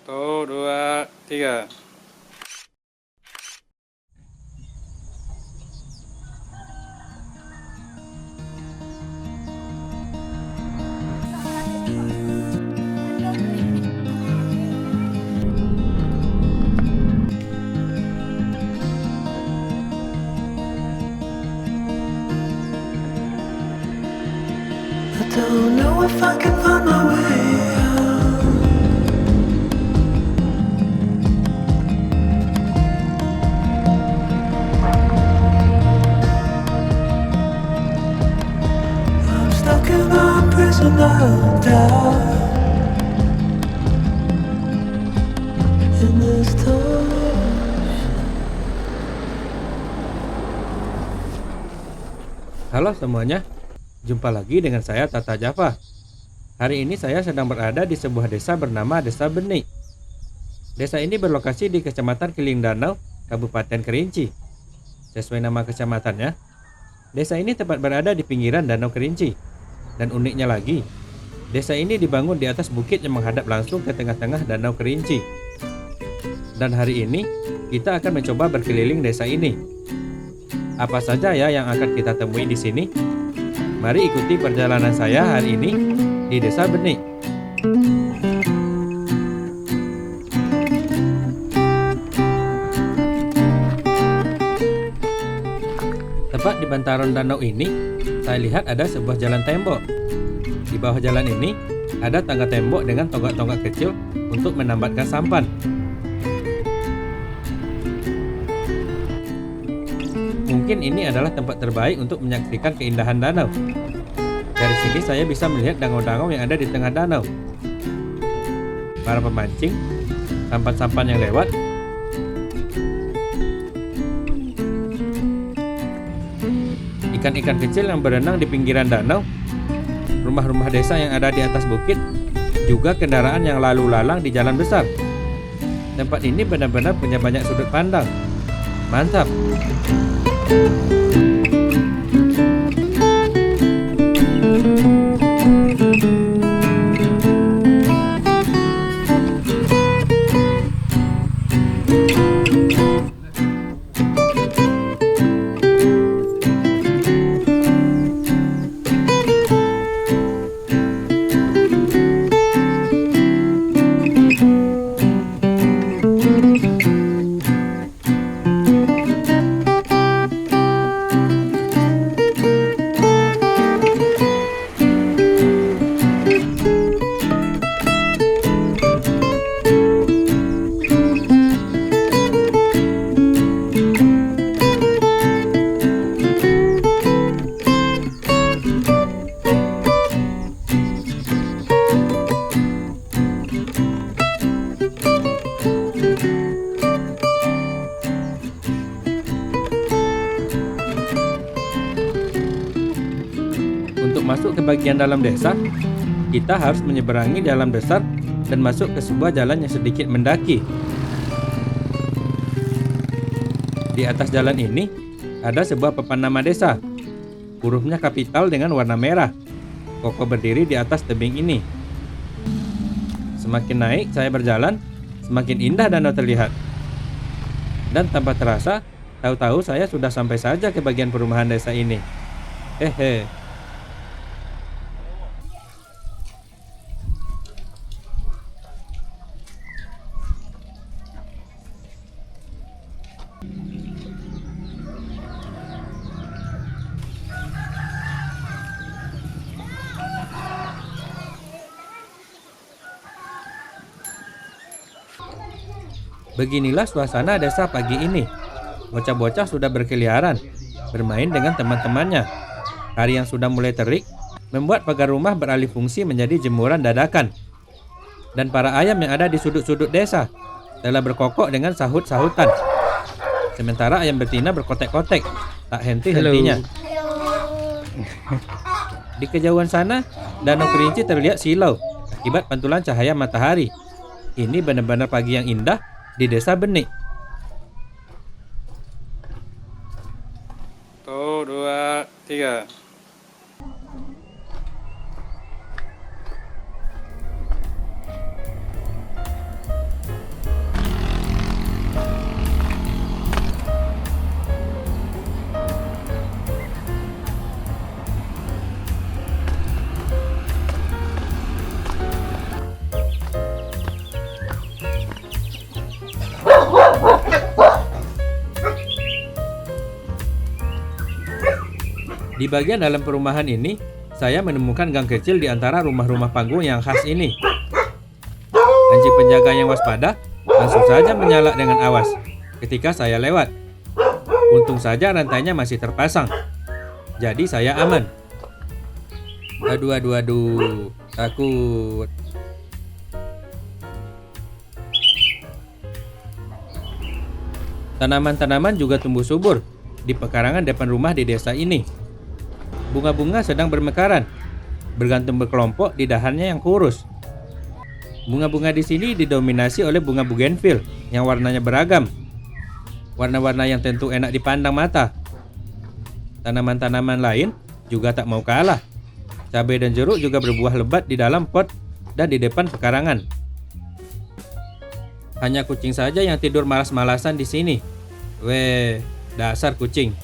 Satu, dua, tiga. I don't know if I can find my way out. I'm stuck in a prison of doubt. In this time. Halo semuanya, jumpa lagi dengan saya Tata Java. Hari ini saya sedang berada di sebuah desa bernama Desa Benik. Desa ini berlokasi di Kecamatan Kiling Danau, Kabupaten Kerinci. Sesuai nama kecamatannya, desa ini tepat berada di pinggiran Danau Kerinci. Dan uniknya lagi, desa ini dibangun di atas bukit yang menghadap langsung ke tengah-tengah Danau Kerinci. Dan hari ini, kita akan mencoba berkeliling desa ini. Apa saja ya yang akan kita temui di sini? Mari ikuti perjalanan saya hari ini di Desa Benik. Tepat di bantaran danau ini, saya lihat ada sebuah jalan tembok. Di bawah jalan ini, ada tangga tembok dengan tonggak-tonggak kecil untuk menambatkan sampan. Mungkin ini adalah tempat terbaik untuk menyaksikan keindahan danau. Dari sini saya bisa melihat danau-danau yang ada di tengah danau. Para pemancing, sampan-sampan yang lewat, ikan-ikan kecil yang berenang di pinggiran danau, rumah-rumah desa yang ada di atas bukit, juga kendaraan yang lalu lalang di jalan besar. Tempat ini benar-benar punya banyak sudut pandang. Mantap! Untuk masuk ke bagian dalam desa, kita harus menyeberangi jalan besar dan masuk ke sebuah jalan yang sedikit mendaki. Di atas jalan ini, ada sebuah papan nama desa. Hurufnya kapital dengan warna merah. Kokoh berdiri di atas tebing ini. Semakin naik saya berjalan, semakin indah danau terlihat. Dan tanpa terasa, tahu-tahu saya sudah sampai saja ke bagian perumahan desa ini. Hehe. Beginilah suasana desa pagi ini. Bocah-bocah sudah berkeliaran, bermain dengan teman-temannya. Hari yang sudah mulai terik, membuat pagar rumah beralih fungsi menjadi jemuran dadakan. Dan para ayam yang ada di sudut-sudut desa telah berkokok dengan sahut-sahutan. Sementara ayam betina berkotek-kotek, tak henti-hentinya. Di kejauhan sana, Danau Kerinci terlihat silau akibat pantulan cahaya matahari. Ini benar-benar pagi yang indah di Desa Benik. Satu, dua, tiga. Di bagian dalam perumahan ini, saya menemukan gang kecil di antara rumah-rumah panggung yang khas ini. Anjing penjaga yang waspada langsung saja menyala dengan awas ketika saya lewat. Untung saja rantainya masih terpasang, jadi saya aman. Aduh, takut. Tanaman-tanaman juga tumbuh subur di pekarangan depan rumah di desa ini. Bunga-bunga sedang bermekaran, bergantung berkelompok di dahannya yang kurus. Bunga-bunga di sini didominasi oleh bunga bougainville yang warnanya beragam. Warna-warna yang tentu enak dipandang mata. Tanaman-tanaman lain juga tak mau kalah. Cabai dan jeruk juga berbuah lebat di dalam pot dan di depan pekarangan. Hanya kucing saja yang tidur malas-malasan di sini. Weh, dasar kucing.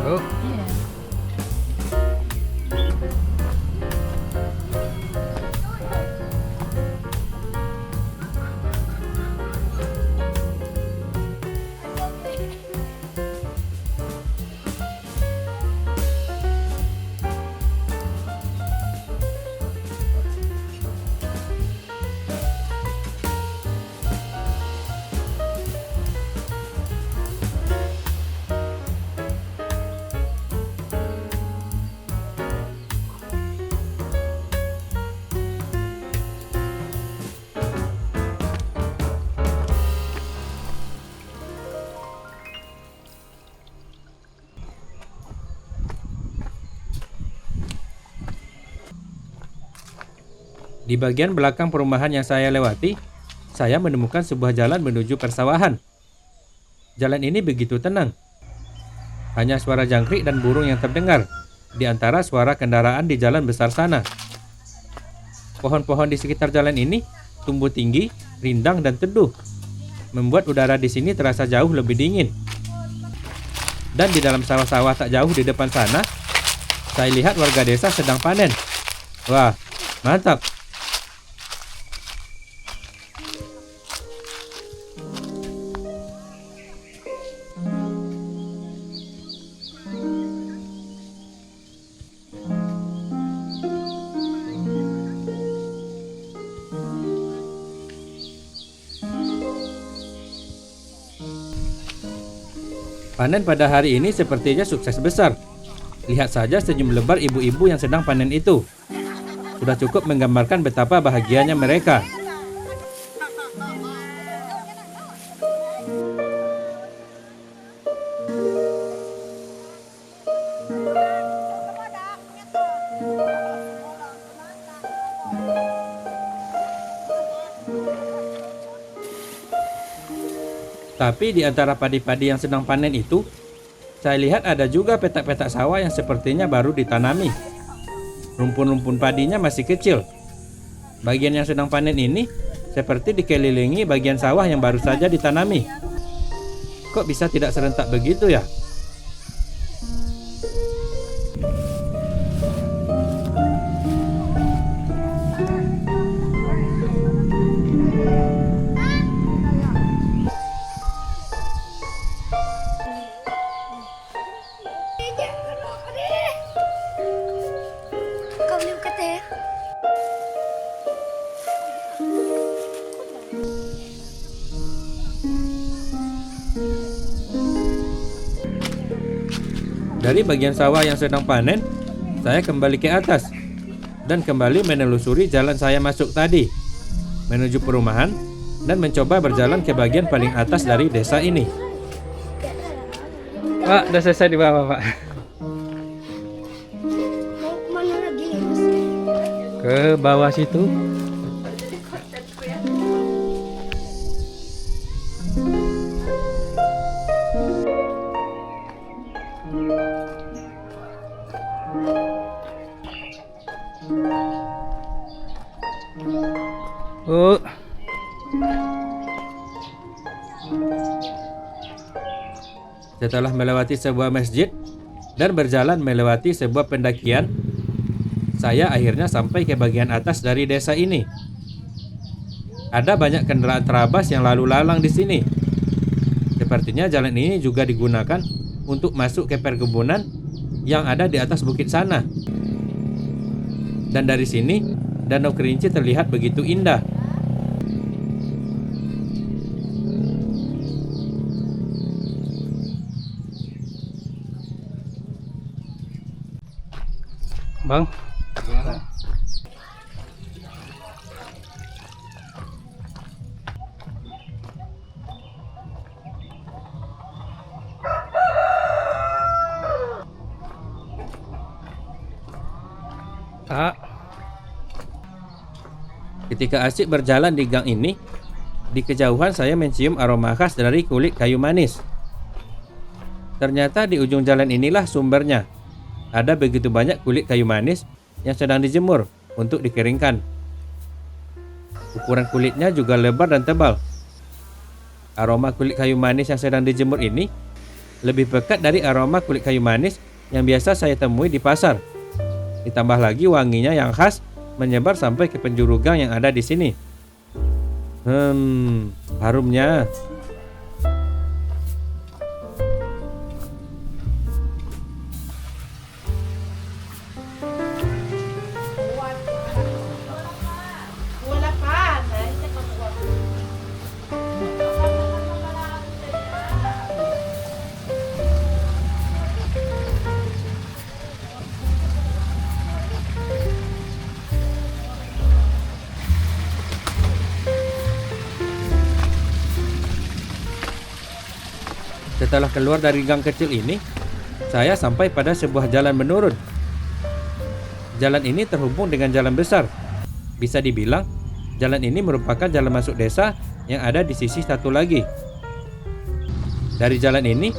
Oh, di bagian belakang perumahan yang saya lewati, saya menemukan sebuah jalan menuju persawahan. Jalan ini begitu tenang. Hanya suara jangkrik dan burung yang terdengar di antara suara kendaraan di jalan besar sana. Pohon-pohon di sekitar jalan ini tumbuh tinggi, rindang dan teduh, membuat udara di sini terasa jauh lebih dingin. Dan di dalam sawah-sawah tak jauh di depan sana, saya lihat warga desa sedang panen. Wah, mantap! Panen pada hari ini sepertinya sukses besar. Lihat saja senyum lebar ibu-ibu yang sedang panen itu. Sudah cukup menggambarkan betapa bahagianya mereka. Tapi di antara padi-padi yang sedang panen itu, saya lihat ada juga petak-petak sawah yang sepertinya baru ditanami. Rumpun-rumpun padinya masih kecil. Bagian yang sedang panen ini seperti dikelilingi bagian sawah yang baru saja ditanami. Kok bisa tidak serentak begitu ya? Dari bagian sawah yang sedang panen, saya kembali ke atas dan kembali menelusuri jalan saya masuk tadi, menuju perumahan dan mencoba berjalan ke bagian paling atas dari desa ini. Pak, udah selesai di bawah, Pak. Mau kemana lagi? Ke bawah situ. Bu. Setelah melewati sebuah masjid dan berjalan melewati sebuah pendakian, saya akhirnya sampai ke bagian atas dari desa ini. Ada banyak kendaraan terabas yang lalu lalang di sini. Sepertinya jalan ini juga digunakan untuk masuk ke perkebunan yang ada di atas bukit sana. Dan dari sini, Danau Kerinci terlihat begitu indah. Bang. Tak. Ketika asik berjalan di gang ini, di kejauhan saya mencium aroma khas dari kulit kayu manis. Ternyata di ujung jalan inilah sumbernya. Ada begitu banyak kulit kayu manis yang sedang dijemur untuk dikeringkan. Ukuran kulitnya juga lebar dan tebal. Aroma kulit kayu manis yang sedang dijemur ini lebih pekat dari aroma kulit kayu manis yang biasa saya temui di pasar. Ditambah lagi wanginya yang khas menyebar sampai ke penjuru gang yang ada di sini. Harumnya. Setelah keluar dari gang kecil ini, saya sampai pada sebuah jalan menurun. Jalan ini terhubung dengan jalan besar. Bisa dibilang, jalan ini merupakan jalan masuk desa yang ada di sisi satu lagi. Dari jalan ini,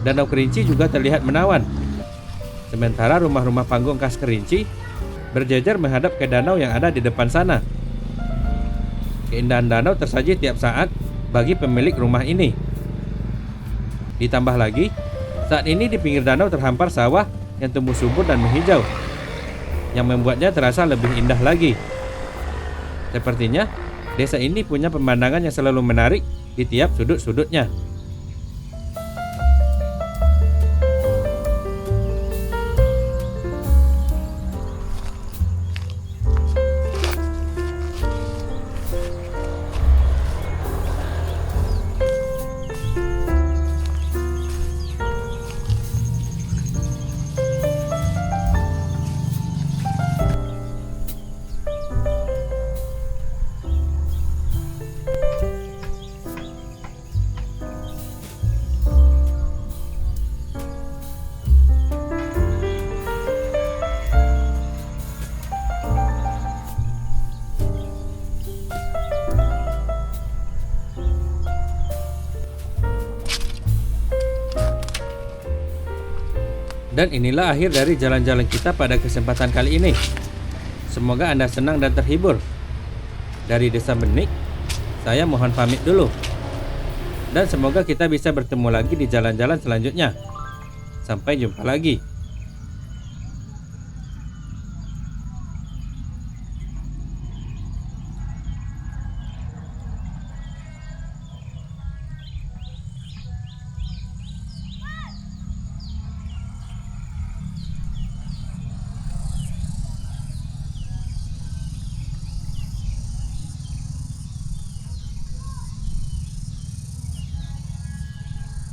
Danau Kerinci juga terlihat menawan. Sementara rumah-rumah panggung khas Kerinci berjejer menghadap ke danau yang ada di depan sana. Keindahan danau tersaji tiap saat bagi pemilik rumah ini. Ditambah lagi, saat ini di pinggir danau terhampar sawah yang tumbuh subur dan menghijau, yang membuatnya terasa lebih indah lagi. Sepertinya, desa ini punya pemandangan yang selalu menarik di tiap sudut-sudutnya. Dan inilah akhir dari jalan-jalan kita pada kesempatan kali ini. Semoga Anda senang dan terhibur. Dari Desa Benik, saya mohon pamit dulu. Dan semoga kita bisa bertemu lagi di jalan-jalan selanjutnya. Sampai jumpa lagi.